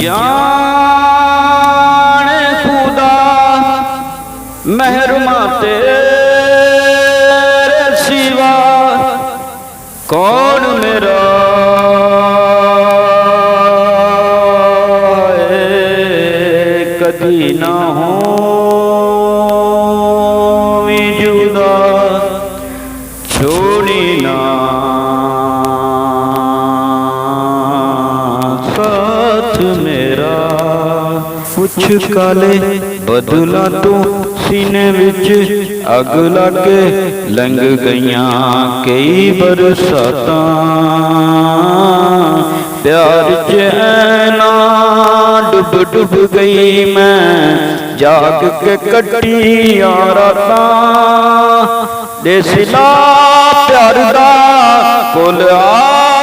जान खुदा मेहरमा तेरे सिवा कौन मेरा कदी ना हो जुदा छोड़ी ना साथ मेरा। कुछ काले बदला तो सीने विच अग लागे लंघ गईयां कई बरसातां प्यार च ऐना डुब डुब गई मैं जाग के कट्टियां रातां देसिला प्यार दा कोल आ